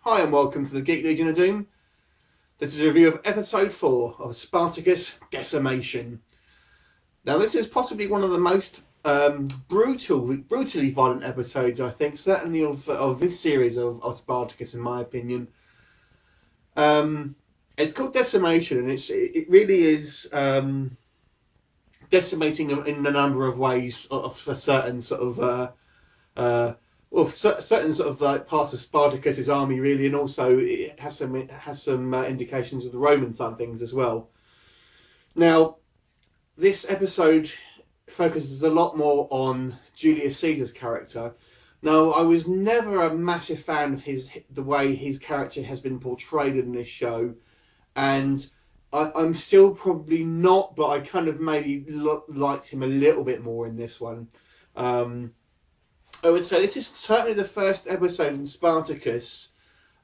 Hi and welcome to the Geek Legion of Doom. This is a review of episode 4 of Spartacus Decimation. Now this is possibly one of the most brutally violent episodes, I think, certainly of this series of Spartacus, in my opinion. It's called Decimation, and it really is decimating in a number of ways for certain sort of certain sort of like parts of Spartacus's army, really, and also it has some indications of the Roman side of things as well. Now, this episode focuses a lot more on Julius Caesar's character. Now, I was never a massive fan of the way his character has been portrayed in this show, and I'm still probably not, but I kind of maybe liked him a little bit more in this one. I would say this is certainly the first episode in Spartacus,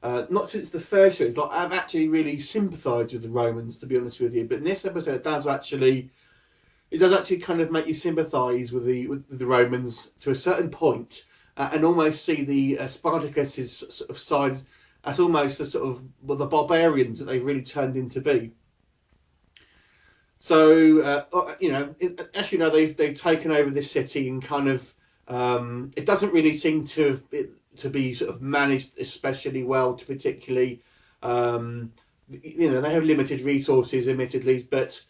not since the first series, like I've actually really sympathised with the Romans, to be honest with you. But in this episode, it does actually kind of make you sympathise with the Romans to a certain point, and almost see the Spartacus's sort of side as almost the sort of the barbarians that they've really turned into be. So as you know, they've taken over this city and kind of. It doesn't really seem to be sort of managed especially well, to particularly, they have limited resources, admittedly, but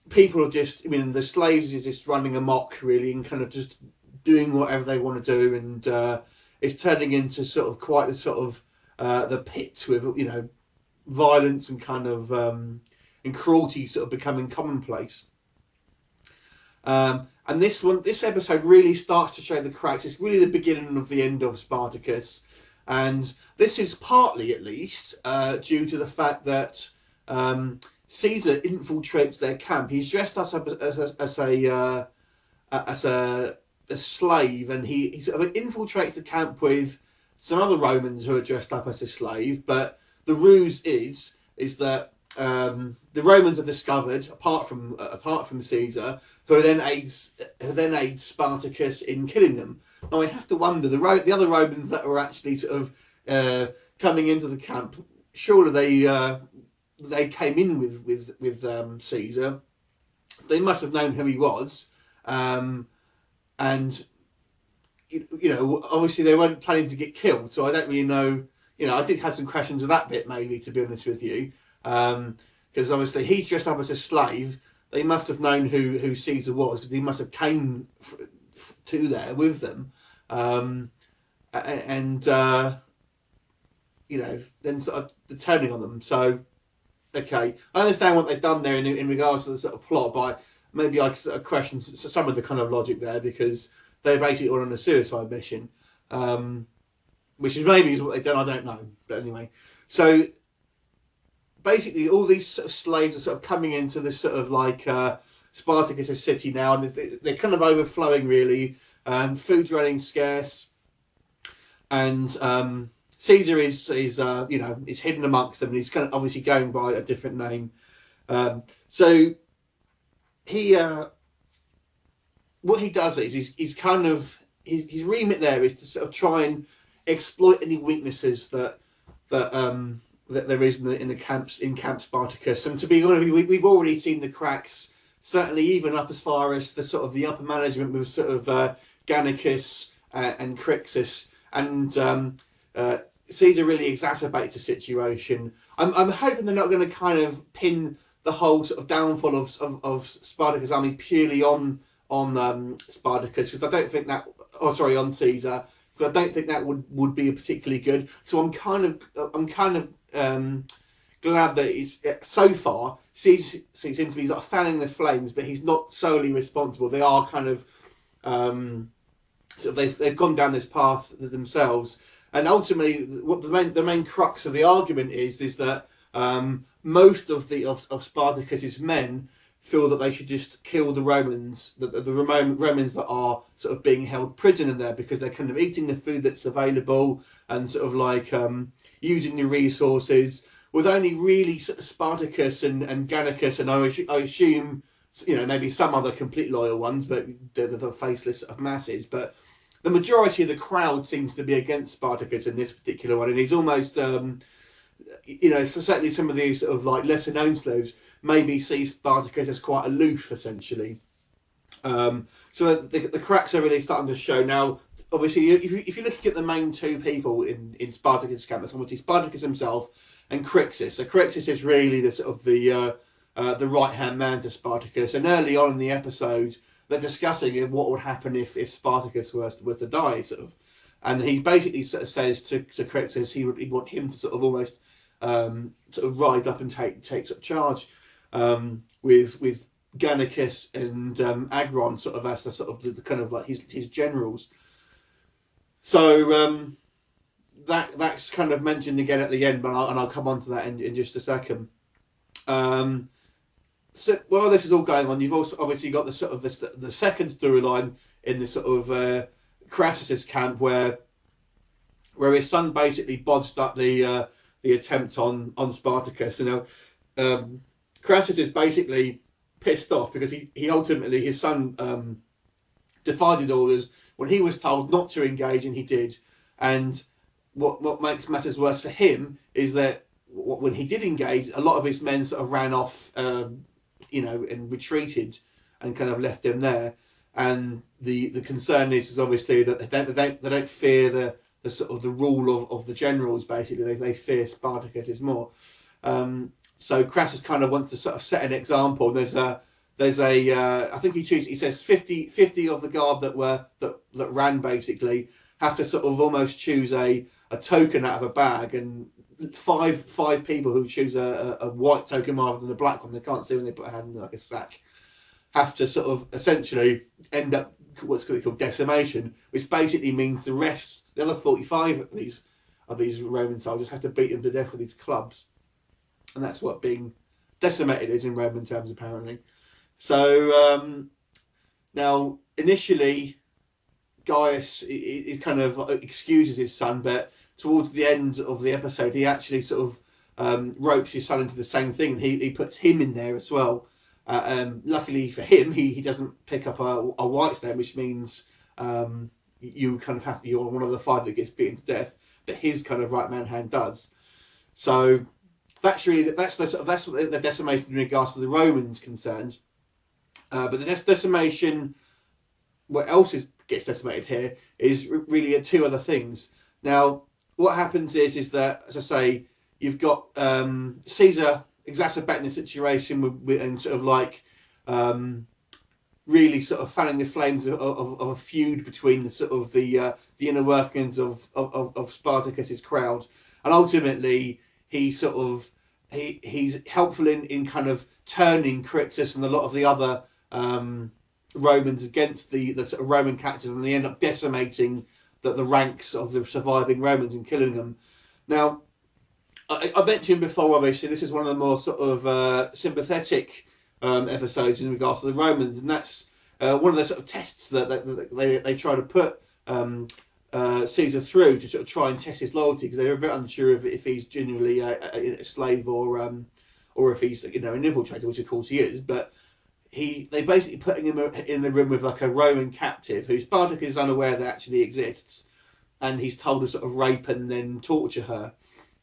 people are just, the slaves are just running amok, really, and kind of just doing whatever they want to do, and it's turning into sort of quite the sort of the pit with, violence and kind of and cruelty sort of becoming commonplace. And this episode really starts to show the cracks. It's really the beginning of the end of Spartacus. And this is partly, at least, due to the fact that Caesar infiltrates their camp. He's dressed as a slave, and he sort of infiltrates the camp with some other Romans who are dressed up as a slave. But the ruse is that the Romans are discovered, apart from Caesar, who then aids Spartacus in killing them. Now I have to wonder, the other Romans that were actually sort of coming into the camp, surely they came in with Caesar. They must have known who he was, and obviously they weren't planning to get killed. So I don't really know. I did have some questions of that bit, maybe, to be honest with you, because obviously he's dressed up as a slave. They must have known who Caesar was, because he must have came to there with them, then sort of turning on them. So, okay, I understand what they've done there in regards to the sort of plot, but maybe I sort of question some of the kind of logic there, because they're basically all on a suicide mission, which is maybe what they've done. I don't know, but anyway, so. Basically, all these sort of slaves are sort of coming into this sort of like Spartacus' city now, and they're kind of overflowing, really. Food's running scarce, and Caesar is hidden amongst them, and he's kind of obviously going by a different name. So he what he does is he's kind of his remit there is to sort of try and exploit any weaknesses that there is in Camp Spartacus. And to be honest, we've already seen the cracks, certainly even up as far as the sort of the upper management with sort of Gannicus and Crixus, and Caesar really exacerbates the situation. I'm hoping they're not going to kind of pin the whole sort of downfall of Spartacus' army purely on Spartacus, because I don't think that, on Caesar. But I don't think that would be particularly good. So I'm kind of glad that he's so far seems to be sort of fanning the flames, but he's not solely responsible. They are kind of they've gone down this path themselves, and ultimately what the main crux of the argument is that most of Spartacus's men feel that they should just kill the Romans, the Romans that are sort of being held prisoner there, because they're kind of eating the food that's available and sort of like using the resources, with only really sort of Spartacus and Gannicus, and I assume maybe some other complete loyal ones, but they're the faceless of masses. But the majority of the crowd seems to be against Spartacus in this particular one, and he's almost, you know, so certainly some of these sort of like lesser known slaves maybe see Spartacus as quite aloof, essentially. So the cracks are really starting to show now. Obviously, if you're looking at the main two people in Spartacus' camp, that's obviously Spartacus himself and Crixus. So Crixus is really the sort of the right hand man to Spartacus. And early on in the episode, they're discussing what would happen if Spartacus were to die, sort of. And he basically sort of says to Crixus he'd want him to sort of almost sort of ride up and take sort of charge with Gannicus and Agron sort of as the sort of the kind of like his generals. So that's kind of mentioned again at the end, but I'll come on to that in just a second. So while this is all going on, you've also obviously got the sort of the second storyline in the sort of Crassus's camp where his son basically bodged up the attempt on Spartacus. You know, Crassus is basically pissed off because he ultimately, his son defied orders when he was told not to engage, and he did. And what makes matters worse for him is that when he did engage, a lot of his men sort of ran off, you know, and retreated and kind of left him there. And the concern is obviously that they don't fear the sort of the rule of the generals. Basically, they fear Spartacus more. So Crassus kind of wants to sort of set an example. There's a I think he says 50 of the guard that ran basically have to sort of almost choose a token out of a bag, and five people who choose a white token rather than the black one, they can't see when they put a hand in like a sack, have to sort of essentially end up what's called decimation, which basically means the other 45 of these Roman soldiers have to beat them to death with these clubs. And that's what being decimated is in Roman terms, apparently. So now, initially, Gaius he kind of excuses his son, but towards the end of the episode, he actually sort of ropes his son into the same thing. He puts him in there as well. Luckily for him, he doesn't pick up a white stone, which means you kind of you're one of the 5 that gets beaten to death, but his kind of right man hand does. So that's what the decimation in regards to the Romans concerned. But the decimation, what else gets decimated here is really 2 other things. Now, what happens is that, as I say, you've got Caesar exacerbating the situation and sort of like really sort of fanning the flames of a feud between the sort of the inner workings of Spartacus's crowd, and ultimately he's helpful in kind of turning Crixus and a lot of the other Romans against the sort of Roman captors, and they end up decimating the ranks of the surviving Romans and killing them. Now, I mentioned before, obviously, this is one of the more sort of sympathetic episodes in regards to the Romans, and that's one of the sort of tests that they try to put Caesar through to sort of try and test his loyalty, because they're a bit unsure if he's genuinely a slave or if he's, you know, an infiltrator, which of course he is. But they basically putting him in a room with like a Roman captive who Spartacus is unaware that actually exists, and he's told to sort of rape and then torture her.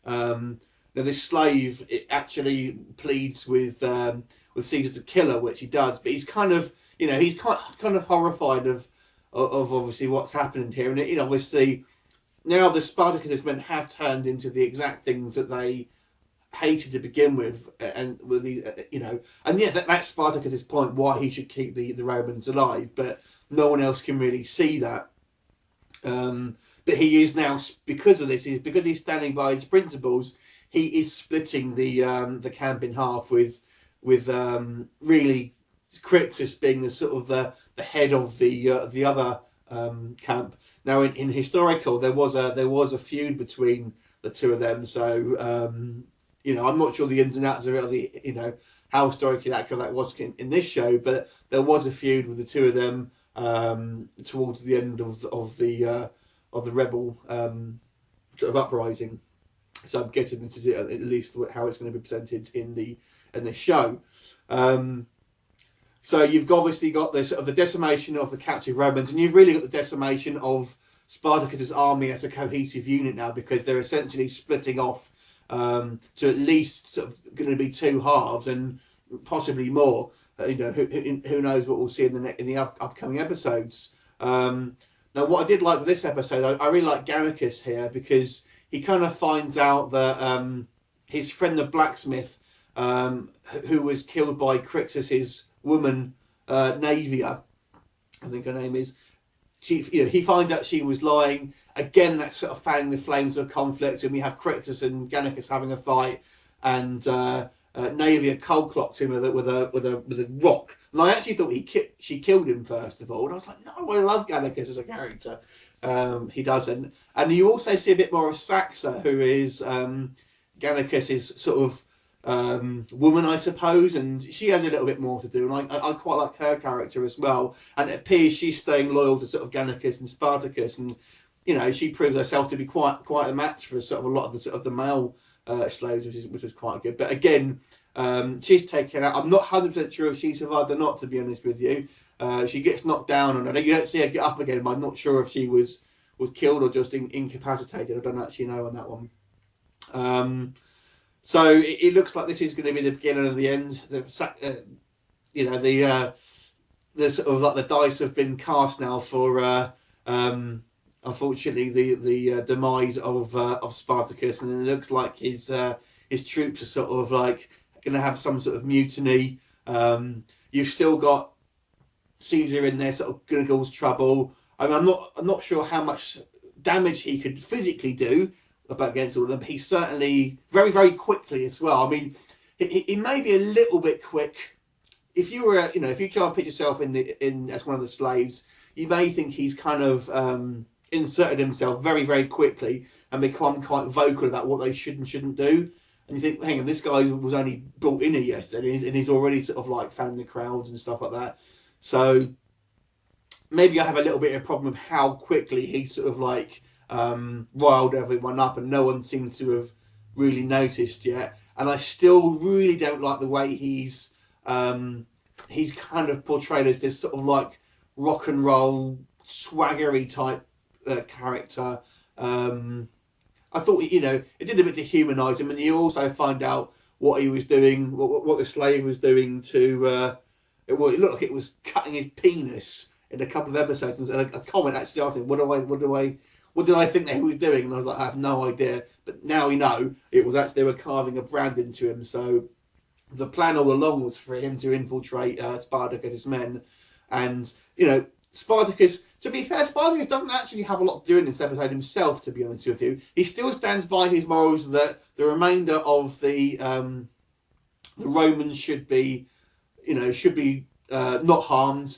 Now this slave actually pleads with Caesar to kill her, which he does, but he's kind of, you know, he's kind of horrified of obviously what's happening here, and it, you know, obviously now the Spartacus men have turned into the exact things that they hated to begin with, and with the you know, and yeah, that's Spartacus's point why he should keep the Romans alive, but no one else can really see that. But he is now, because of this, because he's standing by his principles, he is splitting the camp in half with really Crixus being the sort of the head of the other camp. Now in historical there was a feud between the 2 of them, so you know, I'm not sure the ins and outs of it, you know, how historically accurate that was in this show, but there was a feud with the 2 of them towards the end of the rebel sort of uprising. So I'm guessing this is at least how it's going to be presented in this show. So you've obviously got the sort of the decimation of the captive Romans, and you've really got the decimation of Spartacus's army as a cohesive unit now, because they're essentially splitting off to at least sort of going to be two halves and possibly more. You know, who knows what we'll see in the upcoming episodes. Now, what I did like with this episode, I really like Gannicus here, because he kind of finds out that his friend the blacksmith, who was killed by Crixus's woman, Navia, I think her name is, he finds out she was lying. Again, that's sort of fanning the flames of conflict, and we have Crixus and Gannicus having a fight, and Navia cold clocks him with a rock. And I actually thought she killed him first of all, and I was like, no, I love Gannicus as a character. He doesn't, and you also see a bit more of Saxa, who is Gannicus's sort of woman, I suppose, and she has a little bit more to do, and I quite like her character as well. And it appears she's staying loyal to sort of Gannicus and Spartacus, and you know, she proves herself to be quite a match for sort of a lot of the sort of the male slaves, which was quite good. But again, she's taken out. I'm not 100% sure if she survived or not, to be honest with you. She gets knocked down, and you don't see her get up again. But I'm not sure if she was killed or just incapacitated. I don't actually know on that one. So it looks like this is going to be the beginning of the end. You know, the sort of like the dice have been cast now for unfortunately the demise of Spartacus, and it looks like his troops are sort of like going to have some sort of mutiny. You've still got Caesar in there, sort of going to cause trouble. I mean, I'm not sure how much damage he could physically do against all of them, but he's certainly very, very quickly as well. I mean, he may be a little bit quick. If you were, you know, if you try and put yourself in as one of the slaves, you may think he's kind of inserted himself very, very quickly and become quite vocal about what they should and shouldn't do. And you think, hang on, this guy was only brought in here yesterday, and he's already sort of like fanning the crowds and stuff like that. So maybe I have a little bit of a problem with how quickly he sort of like riled everyone up, and no one seems to have really noticed yet. And I still really don't like the way he's kind of portrayed as this sort of like rock and roll swaggery type character. I thought, you know, it did a bit to humanise him, and you also find out what he was doing, what the slave was doing to it looked like it was cutting his penis in a couple of episodes, and a comment actually asking, what did I think that he was doing? And I was like, I have no idea. But now we know it was actually, they were carving a brand into him. So the plan all along was for him to infiltrate Spartacus' men. And, you know, Spartacus, to be fair, Spartacus doesn't actually have a lot to do in this episode himself, to be honest with you. He still stands by his morals that the remainder of the Romans should be, you know, not harmed.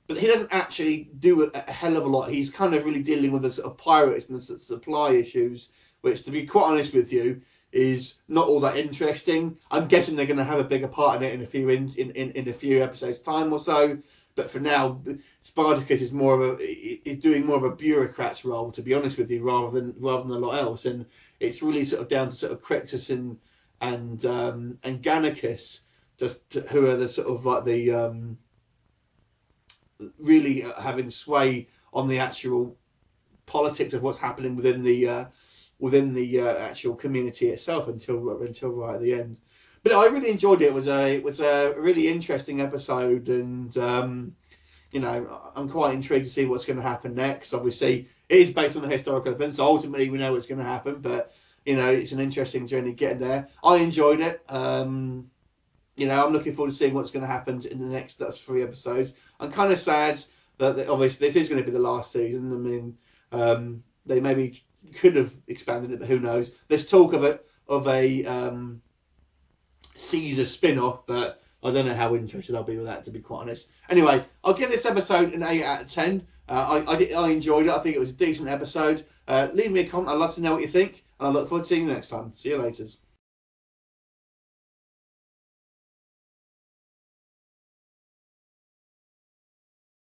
But he doesn't actually do a hell of a lot. He's kind of really dealing with the sort of pirates and the sort of supply issues, which, to be quite honest with you, is not all that interesting. I'm guessing they're going to have a bigger part in it in a few episodes' time or so. But for now, Spartacus is doing more of a bureaucrat's role, to be honest with you, rather than a lot else. And it's really sort of down to sort of Crixus and Gannicus, who are the sort of like the really having sway on the actual politics of what's happening within the actual community itself until right at the end. But I really enjoyed it. It was a really interesting episode, and you know, I'm quite intrigued to see what's going to happen next. Obviously, it is based on a historical event, so ultimately we know what's going to happen. But you know, it's an interesting journey getting there. I enjoyed it. You know, I'm looking forward to seeing what's going to happen in the next 3 episodes. I'm kind of sad that obviously this is going to be the last season. I mean, they maybe could have expanded it, but who knows? There's talk of a Caesar spin-off, but I don't know how interested I'll be with that, to be quite honest. Anyway, I'll give this episode an 8 out of 10. I enjoyed it. I think it was a decent episode. Leave me a comment. I'd love to know what you think, and I look forward to seeing you next time. See you later.